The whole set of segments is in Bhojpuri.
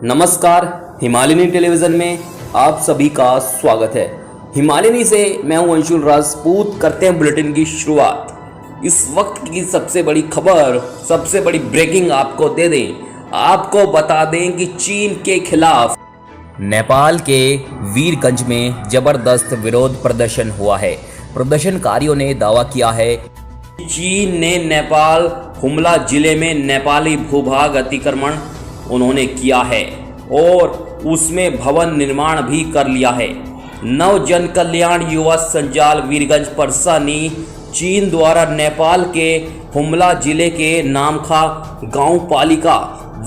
नमस्कार, हिमालयनी टेलीविज़न में आप सभी का स्वागत है। हिमालयनी से मैं हूं अंशुल राजपूत। करते हैं बुलेटिन की शुरुआत। इस वक्त की सबसे बड़ी खबर, सबसे बड़ी ब्रेकिंग आपको दे दें। आपको बता दें कि चीन के खिलाफ नेपाल के वीरगंज में जबरदस्त विरोध प्रदर्शन हुआ है। प्रदर्शनकारियों ने दावा किया है कि चीन ने नेपाल हुमला जिले में नेपाली भूभाग अतिक्रमण उन्होंने किया है और उसमें भवन निर्माण भी कर लिया है। नव जन कल्याण युवा संजाल वीरगंज परसानी चीन द्वारा नेपाल के हुमला जिले के नामखा गांव पालिका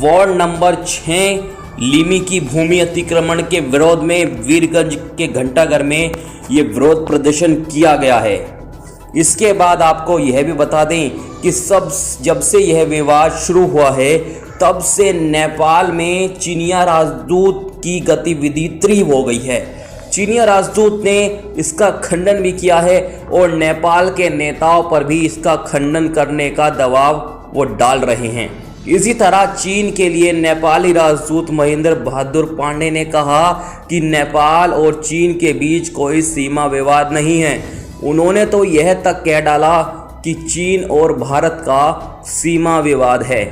वार्ड नंबर 6 लिमी की भूमि अतिक्रमण के विरोध में वीरगंज के घंटाघर में ये विरोध प्रदर्शन किया गया है। इसके बाद आपको यह भी बता दें कि जब से यह विवाद शुरू हुआ है तब से नेपाल में चीनिया राजदूत की गतिविधि तीव्र हो गई है। चीनिया राजदूत ने इसका खंडन भी किया है और नेपाल के नेताओं पर भी इसका खंडन करने का दबाव वो डाल रहे हैं। इसी तरह चीन के लिए नेपाली राजदूत महेंद्र बहादुर पांडे ने कहा कि नेपाल और चीन के बीच कोई सीमा विवाद नहीं है। उन्होंने तो यह तक कह डाला कि चीन और भारत का सीमा विवाद है,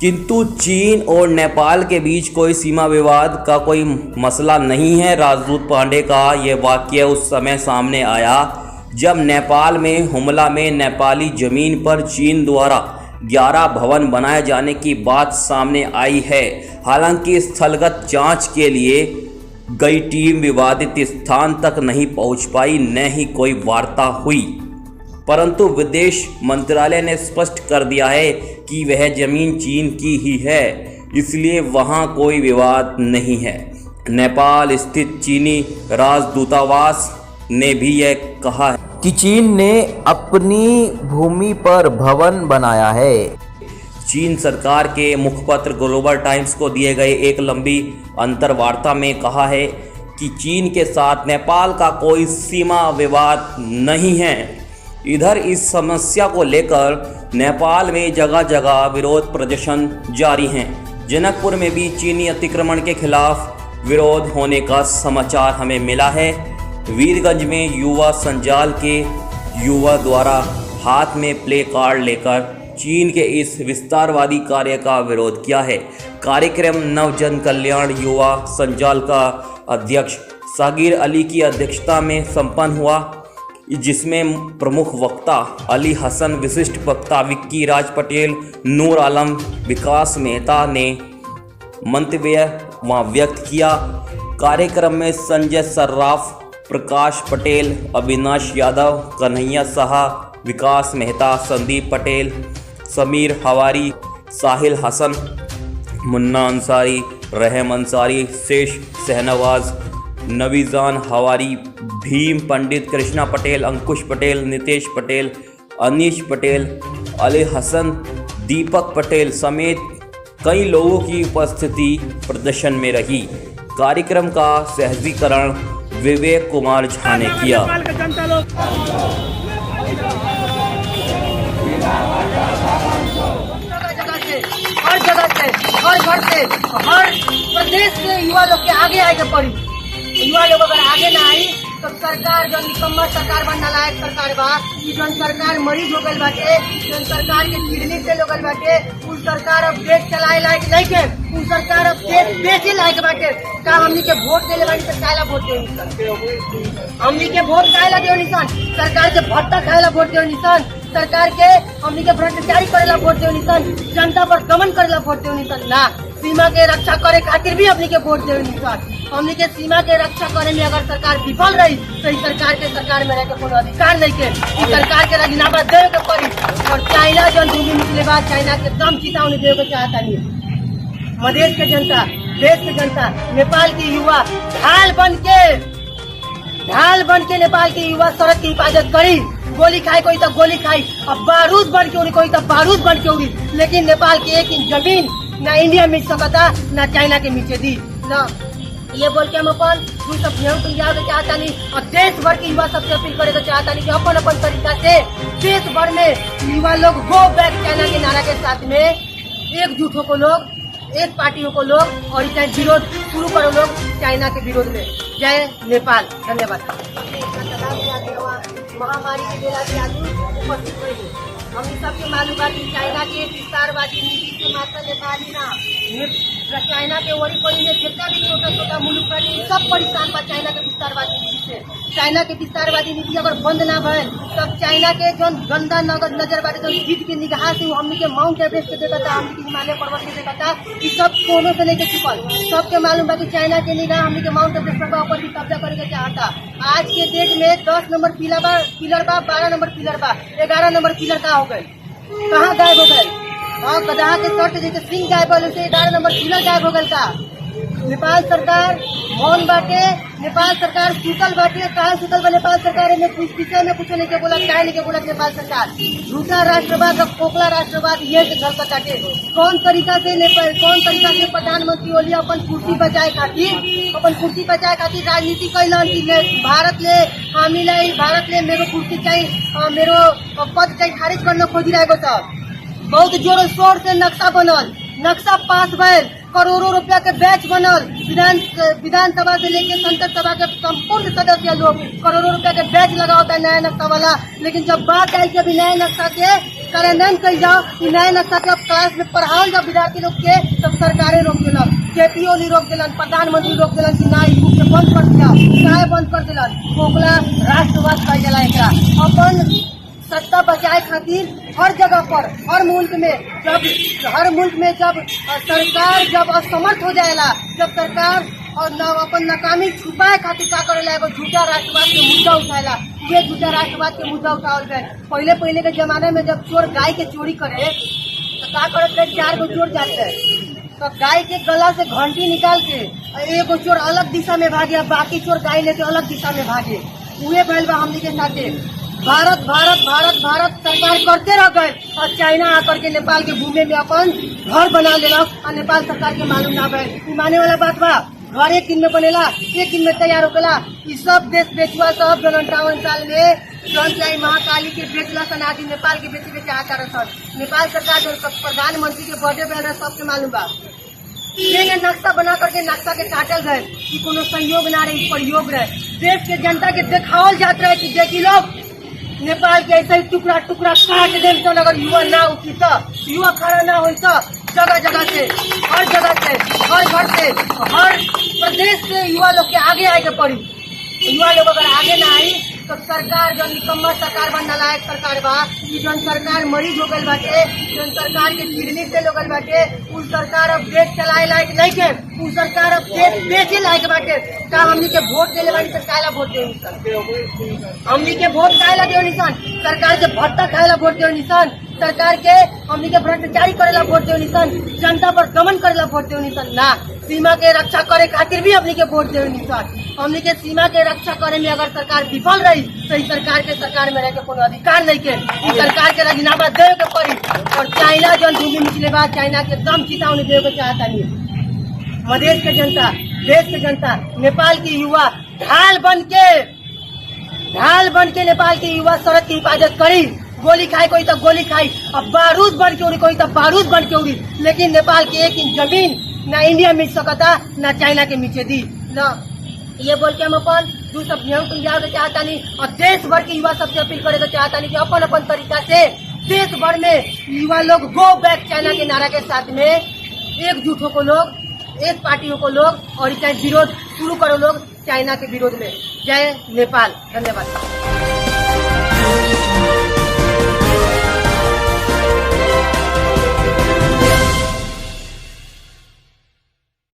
किंतु चीन और नेपाल के बीच कोई सीमा विवाद का कोई मसला नहीं है। राजदूत पांडे का यह वाक्य उस समय सामने आया जब नेपाल में हुमला में नेपाली जमीन पर चीन द्वारा 11 भवन बनाए जाने की बात सामने आई है। हालांकि स्थलगत जांच के लिए गई टीम विवादित स्थान तक नहीं पहुंच पाई, न ही कोई वार्ता हुई, परंतु विदेश मंत्रालय ने स्पष्ट कर दिया है कि वह जमीन चीन की ही है, इसलिए वहां कोई विवाद नहीं है। नेपाल स्थित चीनी राजदूतावास ने भी यह कहा है कि चीन ने अपनी भूमि पर भवन बनाया है। चीन सरकार के मुखपत्र ग्लोबल टाइम्स को दिए गए एक लंबी अंतर्वार्ता में कहा है कि चीन के साथ नेपाल का कोई सीमा विवाद नहीं है। इधर इस समस्या को लेकर नेपाल में जगह जगह विरोध प्रदर्शन जारी हैं। जनकपुर में भी चीनी अतिक्रमण के खिलाफ विरोध होने का समाचार हमें मिला है। वीरगंज में युवा संजाल के युवा द्वारा हाथ में प्ले कार्ड लेकर चीन के इस विस्तारवादी कार्य का विरोध किया है। कार्यक्रम नव जन कल्याण युवा संजाल का अध्यक्ष सागिर अली की अध्यक्षता में संपन्न हुआ, जिसमें प्रमुख वक्ता अली हसन, विशिष्ट वक्ता विक्की राज पटेल, नूर आलम, विकास मेहता ने मंतव्य वहाँ व्यक्त किया। कार्यक्रम में संजय सर्राफ, प्रकाश पटेल, अविनाश यादव, कन्हैया साहा, विकास मेहता, संदीप पटेल, समीर हवारी, साहिल हसन, मुन्ना अंसारी, रहम अंसारी, शेष शहनवाज, नवीजान हवारी, भीम पंडित, कृष्णा पटेल, अंकुश पटेल, नितेश पटेल, अनीश पटेल, अली हसन, दीपक पटेल समेत कई लोगों की उपस्थिति प्रदर्शन में रही। कार्यक्रम का सहजीकरण विवेक कुमार झा ने किया। हर जगह से, हर घर से, हर प्रदेश से युवा लोग के आगे आके पड़ी। युवा लोग अगर आगे ना आई तो सरकार जो निकम्मा सरकार बा, नालायक सरकार बा, जौन सरकार मरीज हो गई बाटे, जौन सरकार के किडनी फेल हो गई बाटे, उस सरकार अब देश चलाए लायक नहीं के, उस सरकार अब देश बेचे लायक बाटे। का हमनी के वोट देले बानी तो कायला वोट देव निशान, हमनी के वोट कायला देव निशान, सरकार के भत्ता खायला वोट देव निशान, सरकार के हमनी के भ्रष्टाचारी करेला वोट देव निशान, जनता पर दमन करेला वोट देव निशान ना। सीमा के रक्षा करे खातिर भी हमनी के वोट देव निशान। हमनी के सीमा के रक्षा करे में अगर सरकार विफल रही तो इस सरकार में रह के कोनो अधिकार नहीं के, इस सरकार के राजीनामा देवे के पड़ी। और चाइना जन भूमि निकले बाद चाइना के दम चेतावनी देवे के चाहता नहीं। मधेश के जनता, देश के जनता, नेपाल की युवा ढाल बन के नेपाल के युवा सड़क की हिफाजत करी। गोली खाए कोई तो गोली खाई, अब बारूद बन के उड़ी कोई तो बारूद बन के उड़ी, लेकिन नेपाल की एक इंच जमीन ना इंडिया मिल सकता ना चाइना के नीचे दी ना। ये बोल के हम अपन दू सब पंजाब के चाहता नहीं और देश भर के युवा सबसे अपील करे चाहता नहीं कि अपन अपन तरीका से देश भर में युवा लोग गो बैक चाइना के नारा के साथ में एकजुट होकर लोग एक पार्टियों को लोग और चाहे विरोध शुरू करो लोग चाइना के विरोध में। जय नेपाल, धन्यवाद। महामारी के बेला भी आदमी उपस्थित हुए। हम सबके मालूम बा कि चाइना के विस्तारवादी नीति से मात्र नेपाली ना चाइना के वही कोई में जितना भी छोटा छोटा मुल्क बा सब परेशान बा चाइना के विस्तारवादी नीति से। चाइना के विस्तारवादी नीति अगर बंद ना भइल तब चाइना के जो गंदा नजर बाटे जो जीत के निगाह से हमनी के माउंट एवरेस्ट के देखता, हमनी के हिमालय पर्वत के देखता, ये सब कोनो से लेके चुकल। सबके मालूम बा कि चाइना के निगाह हमनी के माउंट एवरेस्ट पर ऊपर भी कब्जा करे के चाहता। आज के डेट में 10 नंबर पिलर बा, 12 नंबर पिलर बा, 11 नंबर पिलर का हो गए, कहाँ गायब हो गए? हाँ, गधा के सर जैसे सिंह गायब हो से 11 नंबर पिलर गायब हो गए का? नेपाल सरकार मौन बाटे, नेपाल सरकार सुतल बाटे। कहाँ सुतल बा नेपाल सरकार? में कुछ विषय में कुछ नहीं के बोला, क्या नहीं के बोला नेपाल सरकार। झूठा राष्ट्रवाद और खोखला राष्ट्रवाद ये से झलक काटे। कौन तरीका से प्रधानमंत्री ओली अपन कुर्सी बचाए खातिर राजनीति कैलन कि भारत ले मेरो कुर्सी चाहिए, मेरो पद चाहिए, खारिज करना खोजी रहेको छ। बहुत जोर शोर से नक्शा बनल, नक्शा पास भइल, करोड़ों रुपया के बैच बनल। विधानसभा से लेके संसद सभा के संपूर्ण सदस्य लोग करोड़ों रुपया के बैच लगाता है नया नक्शा वाला। लेकिन जब बात आई कि अभी नए नक्शा के कार्यान्वयन कर जाओ, कि नए नक्शा के अब क्लास में पढ़ाओ जब विद्यार्थी लोग के, तब सरकारें रोक दिलन, केपी ओली रोक दिलन, प्रधानमंत्री रोक दिलन कि ना बुक के बंद कर दिया। काहे बंद कर दिलन? खोखला राष्ट्रवाद कह जाला एकरा। अपन सत्ता बचाए खातिर हर जगह पर, हर मुल्क में जब सरकार जब असमर्थ हो जाएला, जब सरकार और अपन नाकामी छुपाए खातिर का करेला, एगो झूठा राष्ट्रवाद के मुद्दा उठाएला। ये झूठा राष्ट्रवाद के मुद्दा उठावल गए। पहले के जमाने में जब चोर गाय के चोरी करे तो का करते? 4 गो चोर जाते, तो गाय के गला से घंटी निकाल के एगो चोर अलग दिशा में भागे, बाकी चोर गाय लेके अलग दिशा में भागे। उहे भइल बा हमनी के साथे। भारत सरकार करते रह गए और चाइना आकर के नेपाल के भूमि में अपन घर बना लेलक और नेपाल सरकार के मालूम ना भइल। माने वाला बात बा, घर एक दिन में बनेला, एक दिन में तैयार होकेला। ये सब देश बेचुआ सब 58 साल में जौन चाहे महाकाली के बेचला सन, आज नेपाल के बेचे चाहता रह। नेपाल सरकार जो प्रधानमंत्री के बर्थडे में सबके मालूम बा, ये नक्शा बना करके नक्शा के काटल गए कि कोनो संयोग ना रहे, प्रयोग रहे। देश के जनता के देखावल जात रहे कि देखी लोग नेपाल के ऐसे ही टुकड़ा काट देम तो अगर युवा ना उठी तो, युवा खड़ा ना हो तो जगह से, हर घर से, हर प्रदेश से युवा लोग के आगे आए के पड़ी। युवा लोग अगर आगे ना आई तो सरकार जो निकम्मा सरकार बा, नालायक सरकार बा, जौन सरकार मरीज हो गई बाटे, जौन सरकार के किडनी फेल हो गई बाटे, उस सरकार अब देश चलाए लायक नहीं के, उस सरकार अब देश बेचे लायक बाटे। का हमनी के वोट देले बानी तो कायला वोट देव निशान, हमनी के वोट कायला देव निशान, सरकार के भत्ता खायला वोट देव निशान, सरकार के हमनी के भ्रष्टाचारी करेला वोट देव निशान, जनता पर दमन करेला वोट देव निशान ना। सीमा के रक्षा करे खातिर भी हमनी के वोट देव निशान। हमनी के सीमा के रक्षा करे में अगर सरकार विफल रही तो इस सरकार में रह के कोनो अधिकार नहीं के, इस सरकार के राजीनामा देवे के पड़ी। और चाइना जो भूमि निकले बाद चाइना के दम चेतावनी देवे के चाहता नहीं। मधेश के जनता, देश के जनता, नेपाल के युवा ढाल बन के नेपाल के युवा सड़क की हिफाजत करी। गोली खाई कोई तो गोली खाई, अब बारूद बन के उड़ी कोई तो बारूद बन के उड़ी, लेकिन नेपाल की 1 इंच जमीन ना इंडिया मिल सकता ना चाइना के नीचे दी ना। ये बोल के हम अपन दू सब पंजाब के चाहता नहीं और देश भर के युवा सबसे अपील करे के चाहता नहीं कि अपन तरीका से देश भर में युवा लोग गो बैक चाइना के नारा के साथ में एकजुट हो को लोग, एक पार्टियों को लोग और चाहे विरोध शुरू करो लोग चाइना के विरोध में। जय नेपाल, धन्यवाद।